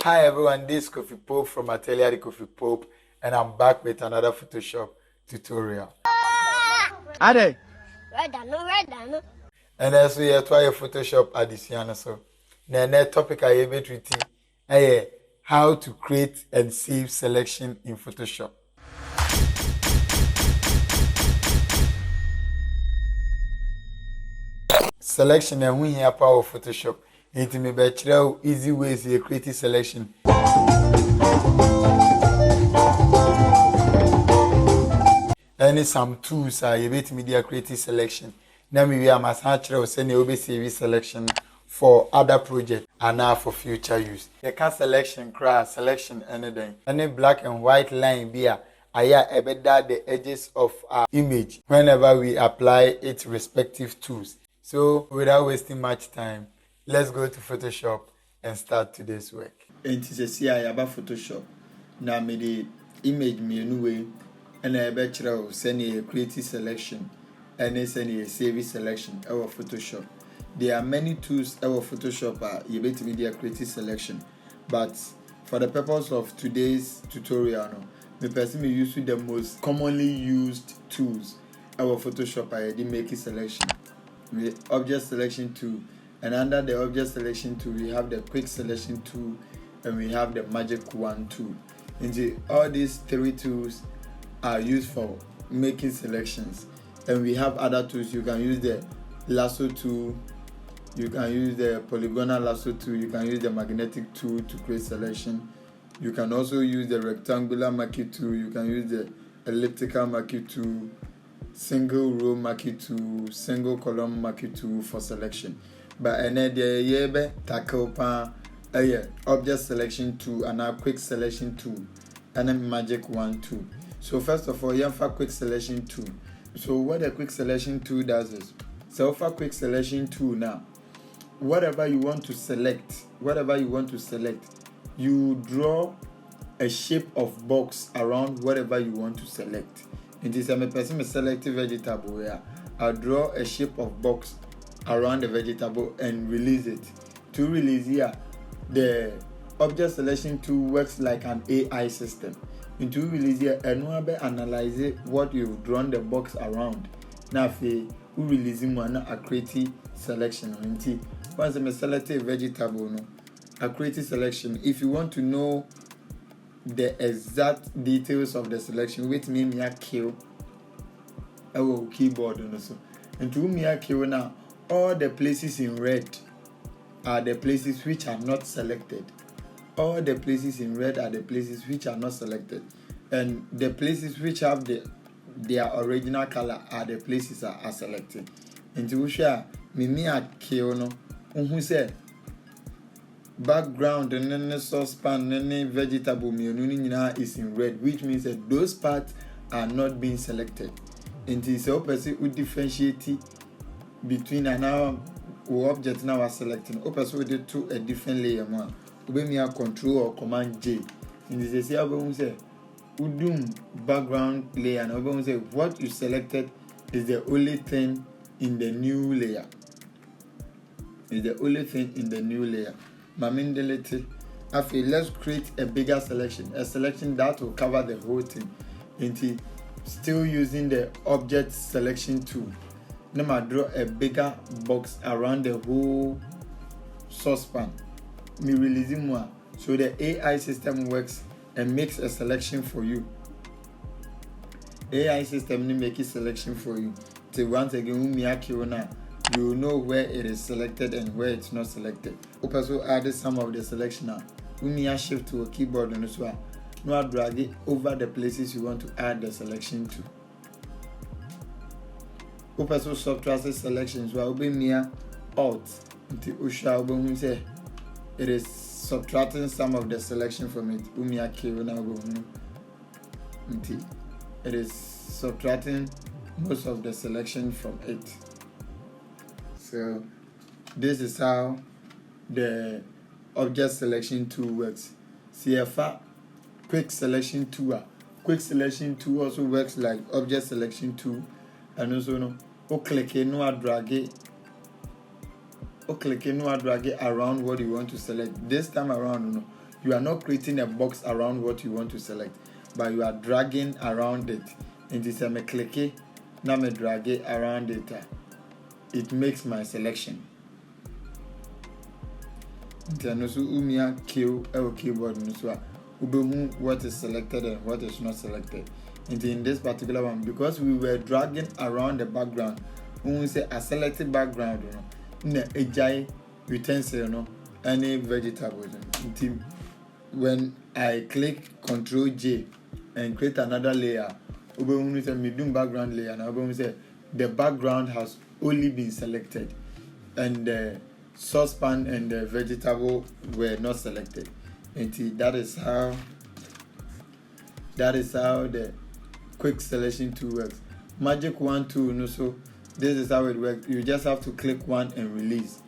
Hi everyone, this is Kofi Pope from Atelier de Kofi Pope, and I'm back with another Photoshop tutorial. Ade. And as we try Photoshop addition, so the topic I am treating is how to create and save selection in Photoshop. Selection and we here power Photoshop. It may be easy ways to create selection. And some tools are a bit media creative selection. Now we are masachre send a save selection for other projects and now for future use. The can selection crash selection anything. Any black and white line beer. I better the edges of our image whenever we apply its respective tools. So without wasting much time, let's go to Photoshop and start today's work. And it is a about Photoshop. Now me the image me anyway, and I bet you send a creative selection and send a save selection our Photoshop. There are many tools our Photoshop are you bet media creative selection, but for the purpose of today's tutorial, me personally use the most commonly used tools our Photoshop I did make a selection. With object selection tool, and under the object selection tool we have the quick selection tool and we have the magic wand tool. And all these three tools are used for making selections, and we have other tools. You can use the lasso tool, you can use the polygonal lasso tool, you can use the magnetic tool to create selection, you can also use the rectangular marquee tool, you can use the elliptical marquee tool, single row marquee tool, single column marquee tool for selection. But the tackle object selection tool and our quick selection tool and a magic wand tool. So first of all, you have a quick selection tool. So what a quick selection tool does is, so for quick selection tool now, whatever you want to select, you draw a shape of box around whatever you want to select. In this, I'm a person selecting vegetable here. I'll draw a shape of box around the vegetable and release it. To release here, the object selection tool works like an AI system. Into release here, and we analyze what you've drawn the box around. Now, if we release a creative selection, once I'm selecting a vegetable, a creative selection. If you want to know the exact details of the selection, wait me kill our keyboard also. And to me kill now, all the places in red are the places which are not selected. All the places in red are the places which are not selected, and the places which have their original color are the places that are selected. And to share me kill no who said background and then the saucepan and then vegetable is in red, which means that those parts are not being selected. And it's a person who differentiate between an object now are selecting. Person will do a different layer one. We a control or command J. And this is how we say background layer, and we say what you selected is the only thing in the new layer. After let's create a bigger selection, a selection that will cover the whole thing. Into still using the object selection tool. Now I draw a bigger box around the whole saucepan. Me releasing more, so the AI system works and makes a selection for you. AI system make a selection for you. So once again, you know where it is selected and where it's not selected. Also added some of the selection now. We shift to a keyboard on this one. Now drag it over the places you want to add the selection to. Also subtract selections. So I'll be near Alt until Usha will say it is subtracting some of the selection from it. It is subtracting most of the selection from it. So this is how the object selection tool works. CFA quick selection tool. Quick selection tool also works like object selection tool, and also drag it around what you want to select. This time around, you are not creating a box around what you want to select, but you are dragging around it. And it's a me click it, now me drag it around it. It makes my selection. And so umia kill our keyboard nuswa. Ubemu what is selected and what is not selected. And in this particular one, because we were dragging around the background, when we say a selected background, ejai utensil, any vegetables. When I click Ctrl J and create another layer, we say me do background layer. Now we say the background has only been selected, and the saucepan and the vegetable were not selected. And that is how the quick selection tool works. Magic Wand tool, so this is how it works. You just have to click one and release,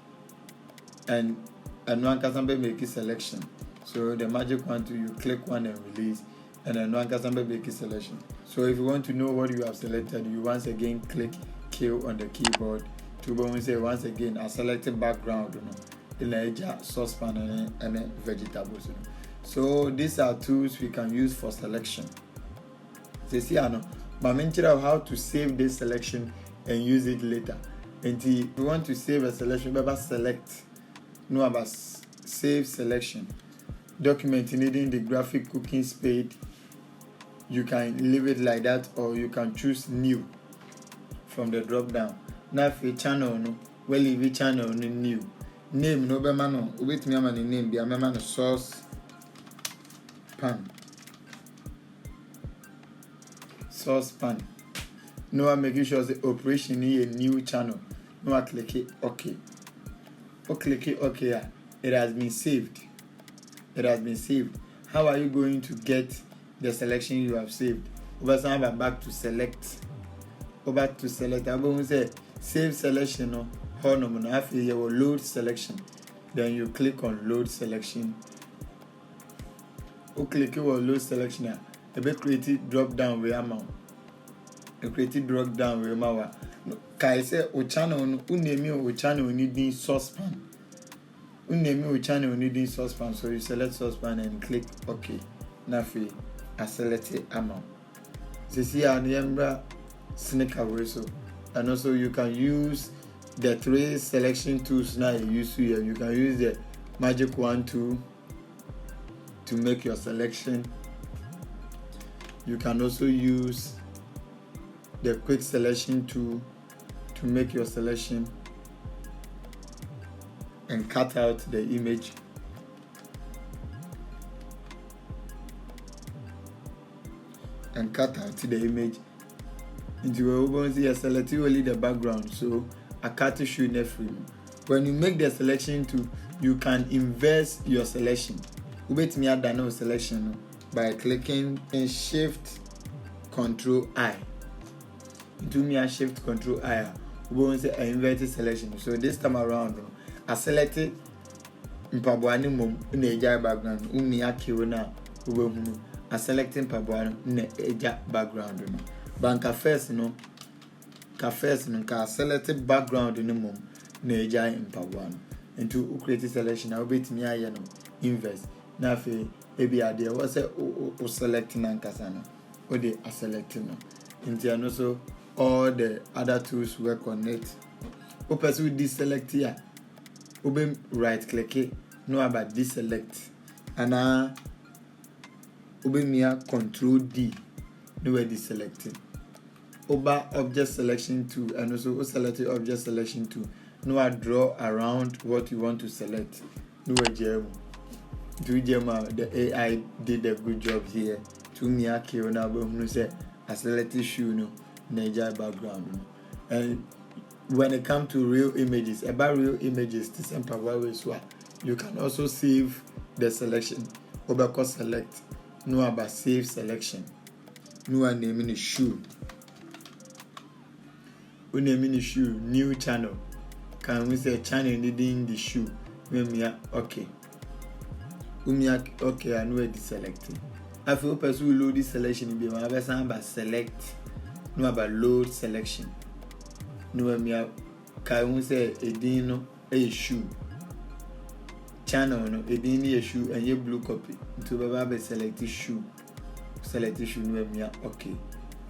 and one can make a selection. So the Magic Wand tool, you click one and release, and then one can make a selection. So if you want to know what you have selected, you once again click kill on the keyboard to say once again a selected background, in the saucepan and vegetables. So these are tools we can use for selection. But mention how to save this selection and use it later. And if you want to save a selection, select. No, about save selection. Document needing the graphic cooking spade. You can leave it like that, or you can choose new from the drop down. Now for channel, well, leave channel new. Name no be man. Wait me am name be man sauce pan. Saucepan. No, I'm making sure the operation is a new channel. No, I click it OK. Click it OK. It has been saved. It has been saved. How are you going to get the selection you have saved? Over back to select. Over to select. I'm going to say save selection. After you will load selection. Then you click on load selection. Click on load selection. A bit creative drop down with amount. A creative drop down with amount. Kai say o channel unemi o channel needing saucepan. Unemi o channel needing saucepan. So you select saucepan and click OK. Now I select amount. See a snake away so. And also you can use the 3 selection tools now you use here. You can use the Magic Wand tool to make your selection. You can also use the quick selection tool to make your selection and cut out the image. And cut out the image into a select only the background. So I cut show in frame. When you make the selection tool, you can inverse your selection. Wait me at the selection by clicking and Shift Control I. Do me a Shift Control I. We want to say inverted selection. So this time around, I selected Mpabuani mum in the Eja background. Umia Kirona Ubu. I selected Mpabuani in the Eja background. Banka first ka selected background in the mum in the Eja Mpabuani. And to create a selection, I will be to me inverse. Now maybe idea was a selecting and kasana or they are selecting and also all the other tools work on it. Pursue deselect here. Right click it. No about deselect. And Control D. No deselecting. Oba object selection tool and also select object selection tool. No draw around what you want to select. No gem. The AI did a good job here. To me, who say I selected shoe no Niger background. And when it comes to real images, about real images, this way you can also save the selection. Over select, no about save selection. No naming a shoe. We naming the shoe, new channel. Can we say channel needing the shoe? Okay. Okay, I know it is selected. I feel pursue load this selection be my best about select, no about load selection. No, can we say a dino a shoe? channel no edin ni shoe and ye blue copy nti baba be select shoe no emia okay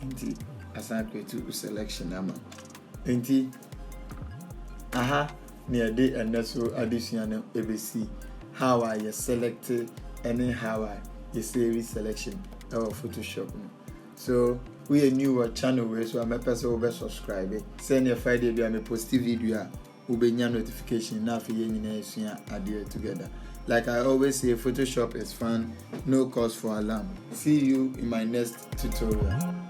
nti asan create selection ama nti aha near day and that's so additional ABC how I select and how I save selection our Photoshop. So we are new channel way, so I'm a person who subscribe. Send your Friday be a post video will be your notification now for you idea together. Like I always say, Photoshop is fun, no cause for alarm. See you in my next tutorial.